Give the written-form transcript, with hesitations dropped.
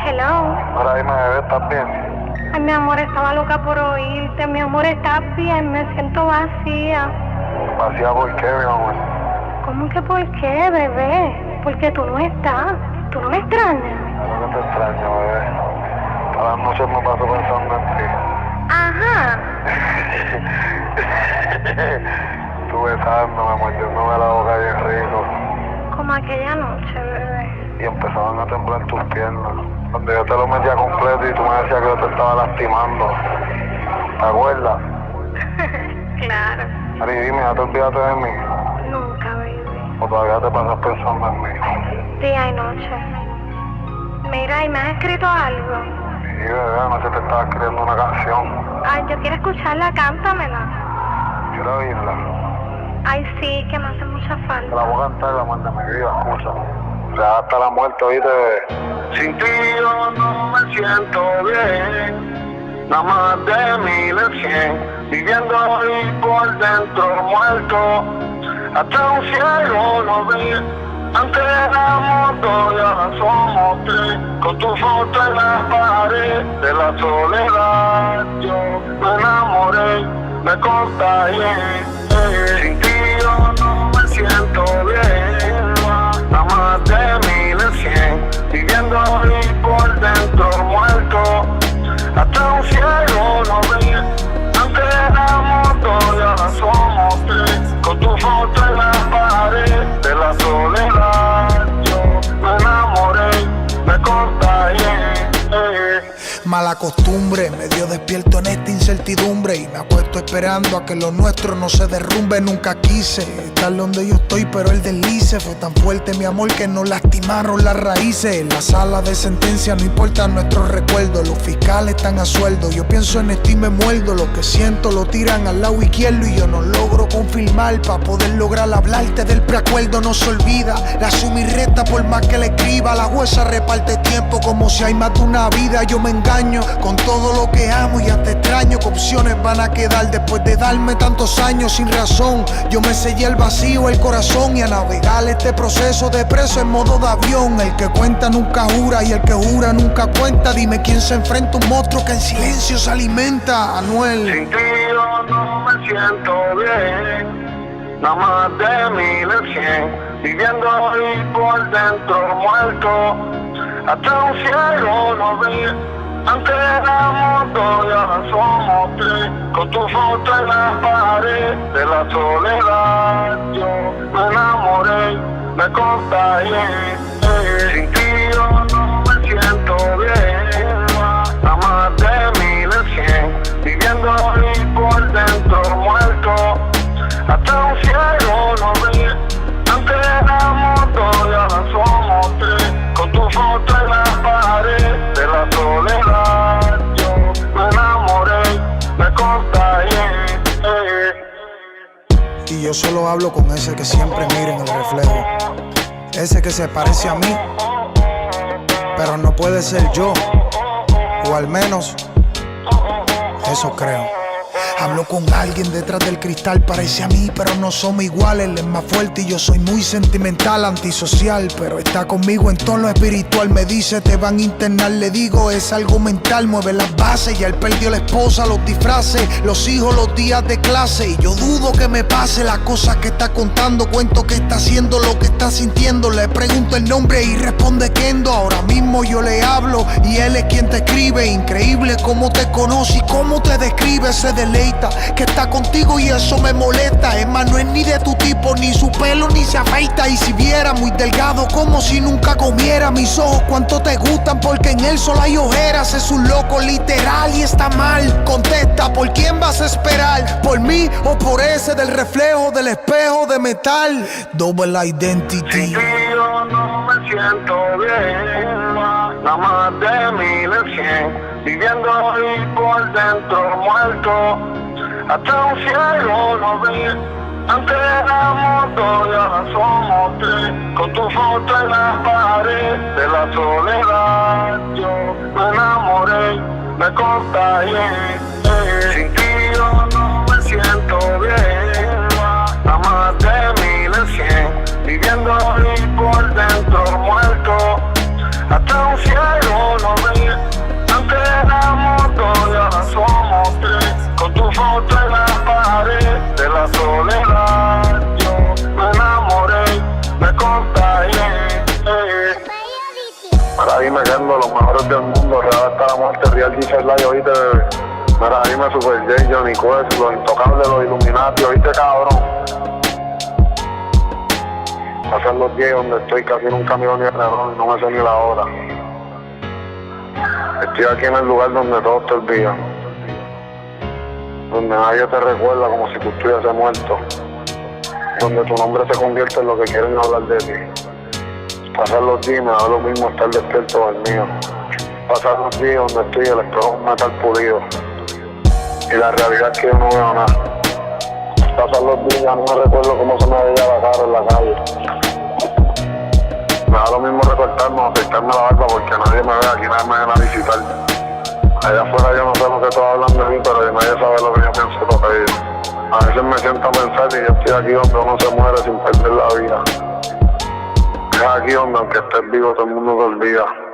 Hello. Ahora dime, bebé, ¿estás bien? Ay, mi amor, estaba loca por oírte. Mi amor, ¿estás bien? Me siento vacía. ¿Vacía por qué, mi amor? ¿Cómo que por qué, bebé? Porque tú no estás. ¿Tú no me extrañas? Claro que te extraño, bebé. Todas las noches me paso pensando en ti. Ajá. Tú besándome, mordiéndome la boca bien rico. Como aquella noche, bebé. Y empezaban a temblar tus piernas. Cuando yo te lo metía completo y tú me decías que yo te estaba lastimando. ¿Te acuerdas? Claro. Ari, dime, ¿ya te olvidaste de mí? Nunca, baby. ¿O todavía te pasas pensando en mí? Día y noche. Mira, ¿y me has escrito algo? Sí, bebé, anoche te estaba escribiendo una canción. Ay, yo quiero escucharla, cántamela. Quiero oírla. Ay, sí, que me hace mucha Te falta. la voy a cantar y la manda mi vida, escucha. O sea, hasta la muerte, ¿oíste, bebé? Sin ti yo no me siento bien. Nada más de 1100. Viviendo ahí por dentro muerto. Hasta un cielo no ve. Antes éramos dos y ahora somos tres. Con tu foto en la pared de la soledad yo me enamoré, me contagié. Sin ti yo no me siento bien. Nada más de 1100. Viviendo ahí por dentro muerto. Hasta un cielo no ve. Antes éramos dos y ahora somos tres. Con tu foto en la pared de la soledad yo me enamoré, me contagié. Mala costumbre, medio despierto en esta incertidumbre y me apuesto esperando a que lo nuestro no se derrumbe. Nunca quise estar donde yo estoy, pero el deslice fue tan fuerte, mi amor, que nos lastimaron las raíces. En la sala de sentencia no importan nuestros recuerdos, los fiscales están a sueldo. Yo pienso en esto y me muerdo, lo que siento lo tiran al lado izquierdo y yo no logro confirmar para poder lograr hablarte del preacuerdo. No se olvida, la suma y resta por más que le escriba. La jueza reparte tiempo como si hay más de una vida. Yo me engaño con todo lo que amo y hasta extraño que opciones van a quedar después de darme tantos años sin razón. Yo me sellé el vacío, el corazón y a navegar este proceso de preso en modo de avión. El que cuenta nunca jura y el que jura nunca cuenta. Dime quién se enfrenta a un monstruo que en silencio se alimenta. Anuel. Sin ti yo no me siento bien. Nada más de 1100. Viviendo ahí por dentro muerto. Hasta un cielo no ve. Antes éramos dos y ahora somos tres. Con tu foto en la pared de la soledad yo me enamoré, me contagié. Sin ti yo no me siento bien. Nada más de 1100. Viviendo ahí por dentro muerto. Hasta un cielo no ve. Antes éramos dos y ahora somos tres. Con tu foto en la pared de la soledad yo me enamoré, me contagié. Y yo solo hablo con ese que siempre mira en el reflejo, ese que se parece a mí, pero no puede ser yo, o al menos eso creo. Hablo con alguien detrás del cristal, parece a mí, pero no somos iguales. Él es más fuerte y yo soy muy sentimental, antisocial, pero está conmigo en tono espiritual. Me dice te van a internar, le digo es algo mental. Mueve las bases, ya él perdió la esposa, los disfraces, los hijos, los días de clase. Y yo dudo que me pase las cosas que está contando. Cuento que está haciendo, lo que está sintiendo. Le pregunto el nombre y responde Kendo. Ahora mismo yo le hablo y él es quien te escribe. Increíble cómo te conoce y cómo te describe. Se deleita que está contigo y eso me molesta. Es más, no es ni de tu tipo, ni su pelo ni se afeita. Y si viera muy delgado como si nunca comiera. Mis ojos cuánto te gustan porque en él solo hay ojeras. Es un loco literal y está mal. Contesta, ¿por quién vas a esperar? ¿Por mí o por ese del reflejo del espejo de metal? Double Identity. Sin ti yo no me siento bien. Nada más de 1100. Viviendo ahí por dentro muerto. Hasta un cielo no ve. Antes éramos dos y ahora somos tres. Con tu foto en la pared de la soledad yo me enamoré, me contagié. Sin ti yo no me siento bien. Nada más de 1100. Viviendo ahí por dentro muerto. Hasta un cielo no Mira, ahí me quedo los mejores del mundo, real hasta la muerte, Real G Live, oíste, bebé. Mira, ahí me Super J, Johnny Quest, los Intocables, los Illuminati, oíste, cabrón. Pasan los días donde estoy casi nunca miro ni el reloj y no me sé ni la hora. Estoy aquí en el lugar donde todos te olvidan, donde nadie te recuerda como si tú estuvieses muerto, donde tu nombre se convierte en lo que quieren hablar de ti. Pasar los días me da lo mismo estar despierto del mío. Pasar los días donde estoy el espejo es metal pulido y la realidad es que yo no veo nada. Pasar los días no me recuerdo cómo se me veía la cara en la calle. Me da lo mismo recortarme o afeitarme la barba porque nadie me ve aquí, nadie me viene a visitar. Allá afuera yo no sé lo que todos hablan de mí, pero nadie sabe lo que yo pienso tocar ellos. A veces me siento a pensar y yo estoy aquí donde uno se muere sin perder la vida. Es aquí donde aunque estés vivo todo el mundo te olvida.